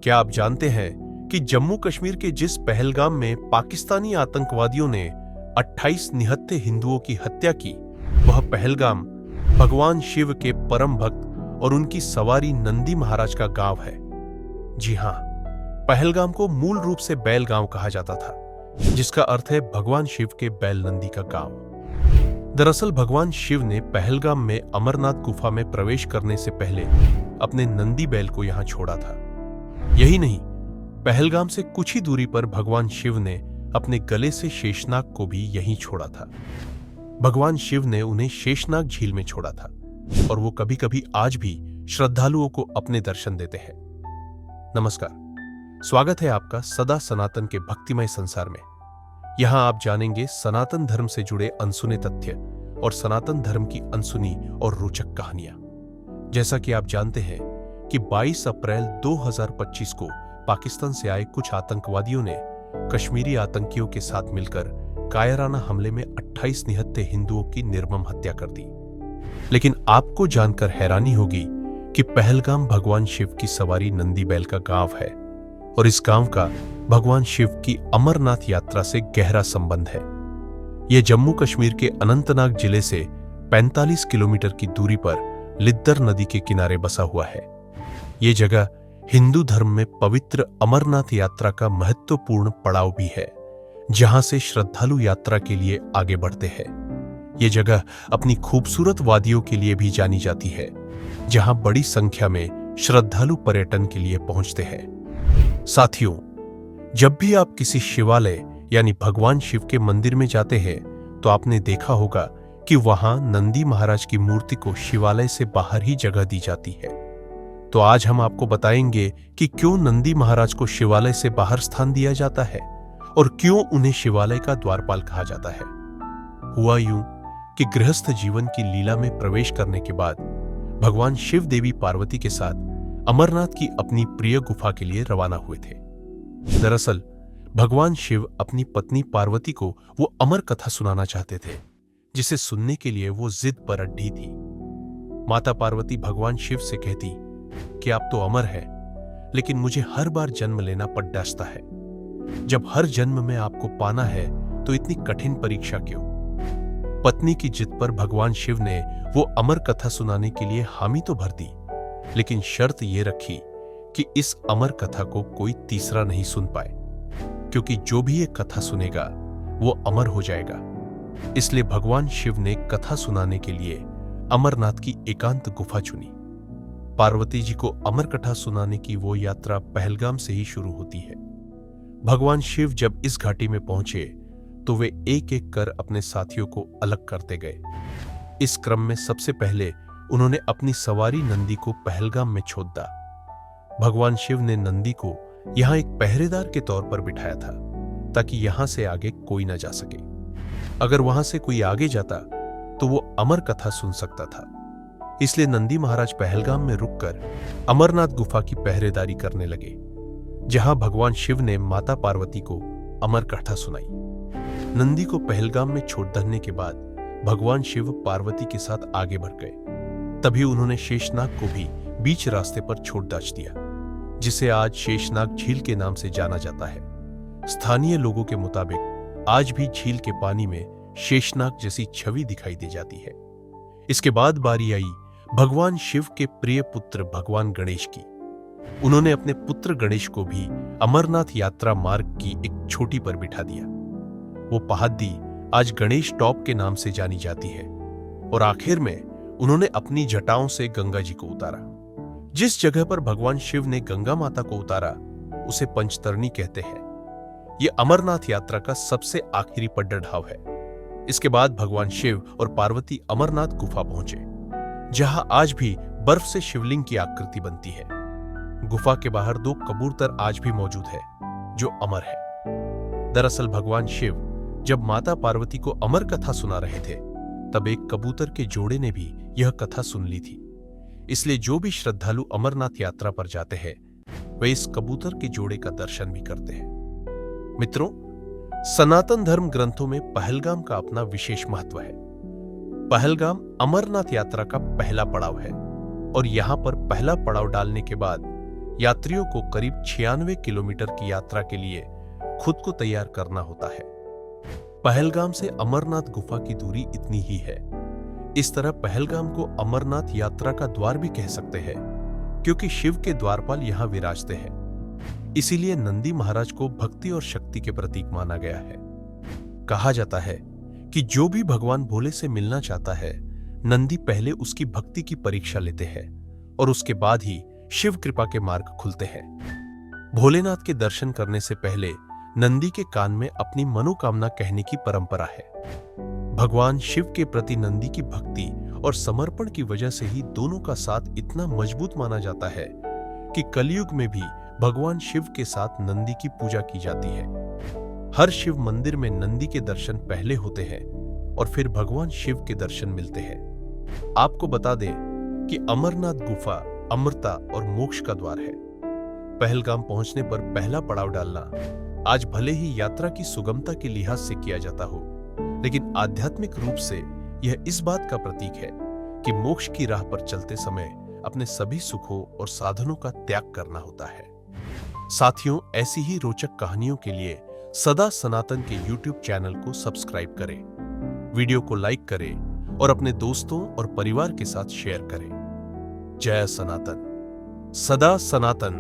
क्या आप जानते हैं कि जम्मू कश्मीर के जिस पहलगाम में पाकिस्तानी आतंकवादियों ने 28 निहत्थे हिंदुओं की हत्या की, वह पहलगाम भगवान शिव के परम भक्त और उनकी सवारी नंदी महाराज का गांव है। जी हां, पहलगाम को मूल रूप से बैल गांव कहा जाता था, जिसका अर्थ है भगवान शिव के बैल नंदी का गांव। दरअसल भगवान शिव ने पहलगाम में अमरनाथ गुफा में प्रवेश करने से पहले अपने नंदी बैल को यहां छोड़ा था। यही नहीं, पहलगाम से कुछ ही दूरी पर भगवान शिव ने अपने गले से शेषनाग को भी यहीं छोड़ा था। भगवान शिव ने उन्हें शेषनाग झील में छोड़ा था और वो कभी कभी आज भी श्रद्धालुओं को अपने दर्शन देते हैं। नमस्कार, स्वागत है आपका सदा सनातन के भक्तिमय संसार में। यहां आप जानेंगे सनातन धर्म से जुड़े अनसुने तथ्य और सनातन धर्म की अनसुनी और रोचक कहानियां। जैसा कि आप जानते हैं कि 22 अप्रैल 2025 को पाकिस्तान से आए कुछ आतंकवादियों ने कश्मीरी आतंकियों के साथ मिलकर कायराना हमले में 28 निहत्थे हिंदुओं की निर्मम हत्या कर दी। लेकिन आपको जानकर हैरानी होगी कि पहलगाम भगवान शिव की सवारी नंदी बैल का गांव है और इस गांव का भगवान शिव की अमरनाथ यात्रा से गहरा संबंध है। यह जम्मू कश्मीर के अनंतनाग जिले से 45 किलोमीटर की दूरी पर लिद्दर नदी के किनारे बसा हुआ है। ये जगह हिंदू धर्म में पवित्र अमरनाथ यात्रा का महत्वपूर्ण पड़ाव भी है, जहां से श्रद्धालु यात्रा के लिए आगे बढ़ते हैं। ये जगह अपनी खूबसूरत वादियों के लिए भी जानी जाती है, जहां बड़ी संख्या में श्रद्धालु पर्यटन के लिए पहुंचते हैं। साथियों, जब भी आप किसी शिवालय यानी भगवान शिव के मंदिर में जाते हैं तो आपने देखा होगा कि वहां नंदी महाराज की मूर्ति को शिवालय से बाहर ही जगह दी जाती है। तो आज हम आपको बताएंगे कि क्यों नंदी महाराज को शिवालय से बाहर स्थान दिया जाता है और क्यों उन्हें शिवालय का द्वारपाल कहा जाता है। हुआ यूं कि गृहस्थ जीवन की लीला में प्रवेश करने के बाद भगवान शिव देवी पार्वती के साथ अमरनाथ की अपनी प्रिय गुफा के लिए रवाना हुए थे। दरअसल भगवान शिव अपनी पत्नी पार्वती को वो अमर कथा सुनाना चाहते थे, जिसे सुनने के लिए वो जिद पर अड़ी थी। माता पार्वती भगवान शिव से कहती कि आप तो अमर हैं, लेकिन मुझे हर बार जन्म लेना पड़ डसता है। जब हर जन्म में आपको पाना है तो इतनी कठिन परीक्षा क्यों? पत्नी की जिद पर भगवान शिव ने वो अमर कथा सुनाने के लिए हामी तो भर दी, लेकिन शर्त ये रखी कि इस अमर कथा को कोई तीसरा नहीं सुन पाए, क्योंकि जो भी ये कथा सुनेगा वो अमर हो जाएगा। इसलिए भगवान शिव ने कथा सुनाने के लिए अमरनाथ की एकांत गुफा चुनी। पार्वती जी को अमर कथा सुनाने की वो यात्रा पहलगाम से ही शुरू होती है। भगवान शिव जब इस घाटी में पहुंचे तो वे एक एक कर अपने साथियों को अलग करते गए। इस क्रम में सबसे पहले उन्होंने अपनी सवारी नंदी को पहलगाम में छोड़ा। भगवान शिव ने नंदी को यहां एक पहरेदार के तौर पर बिठाया था, ताकि यहां से आगे कोई न जा सके। अगर वहां से कोई आगे जाता तो वो अमर कथा सुन सकता था। इसलिए नंदी महाराज पहलगाम में रुककर अमरनाथ गुफा की पहरेदारी करने लगे, जहां भगवान शिव ने माता पार्वती को अमर कथा सुनाई। नंदी को पहलगाम में छोड़ देने के बाद भगवान शिव पार्वती के साथ आगे बढ़ गए। तभी उन्होंने शेषनाग को भी बीच रास्ते पर छोड़ दाच दिया, जिसे आज शेषनाग झील के नाम से जाना जाता है। स्थानीय लोगों के मुताबिक आज भी झील के पानी में शेषनाग जैसी छवि दिखाई दे जाती है। इसके बाद बारी आई भगवान शिव के प्रिय पुत्र भगवान गणेश की। उन्होंने अपने पुत्र गणेश को भी अमरनाथ यात्रा मार्ग की एक छोटी पर बिठा दिया। वो पहाड़ी आज गणेश टॉप के नाम से जानी जाती है। और आखिर में उन्होंने अपनी जटाओं से गंगा जी को उतारा। जिस जगह पर भगवान शिव ने गंगा माता को उतारा उसे पंचतरणी कहते हैं। यह अमरनाथ यात्रा का सबसे आखिरी पड़ाव है। इसके बाद भगवान शिव और पार्वती अमरनाथ गुफा पहुंचे, जहां आज भी बर्फ से शिवलिंग की आकृति बनती है। गुफा के बाहर 2 कबूतर आज भी मौजूद है, जो अमर है। दरअसल भगवान शिव जब माता पार्वती को अमर कथा सुना रहे थे, तब एक कबूतर के जोड़े ने भी यह कथा सुन ली थी। इसलिए जो भी श्रद्धालु अमरनाथ यात्रा पर जाते हैं, वे इस कबूतर के जोड़े का दर्शन भी करते हैं। मित्रों, सनातन धर्म ग्रंथों में पहलगाम का अपना विशेष महत्व है। पहलगाम अमरनाथ यात्रा का पहला पड़ाव है और यहां पर पहला पड़ाव डालने के बाद यात्रियों को करीब 96 किलोमीटर की यात्रा के लिए खुद को तैयार करना होता है। पहलगाम से अमरनाथ गुफा की दूरी इतनी ही है। इस तरह पहलगाम को अमरनाथ यात्रा का द्वार भी कह सकते हैं, क्योंकि शिव के द्वारपाल यहां विराजते हैं। इसीलिए नंदी महाराज को भक्ति और शक्ति के प्रतीक माना गया है। कहा जाता है कि जो भी भगवान भोले से मिलना चाहता है, नंदी पहले उसकी भक्ति की परीक्षा लेते हैं और उसके बाद ही शिव कृपा के मार्ग खुलते हैं। भोलेनाथ के दर्शन करने से पहले नंदी के कान में अपनी मनोकामना कहने की परंपरा है। भगवान शिव के प्रति नंदी की भक्ति और समर्पण की वजह से ही दोनों का साथ इतना मजबूत माना जाता है कि कलयुग में भी भगवान शिव के साथ नंदी की पूजा की जाती है। हर शिव मंदिर में नंदी के दर्शन पहले होते हैं और फिर भगवान शिव के दर्शन मिलते हैं। आपको बता दें कि अमरनाथ गुफा अमरता और मोक्ष का द्वार है। पहलगाम पहुंचने पर पहला पड़ाव डालना आज भले ही यात्रा की सुगमता के लिहाज से किया जाता हो, लेकिन आध्यात्मिक रूप से यह इस बात का प्रतीक है कि मोक्ष की राह पर चलते समय अपने सभी सुखों और साधनों का त्याग करना होता है। साथियों, ऐसी ही रोचक कहानियों के लिए सदा सनातन के YouTube चैनल को सब्सक्राइब करें, वीडियो को लाइक करें और अपने दोस्तों और परिवार के साथ शेयर करें। जय सनातन, सदा सनातन।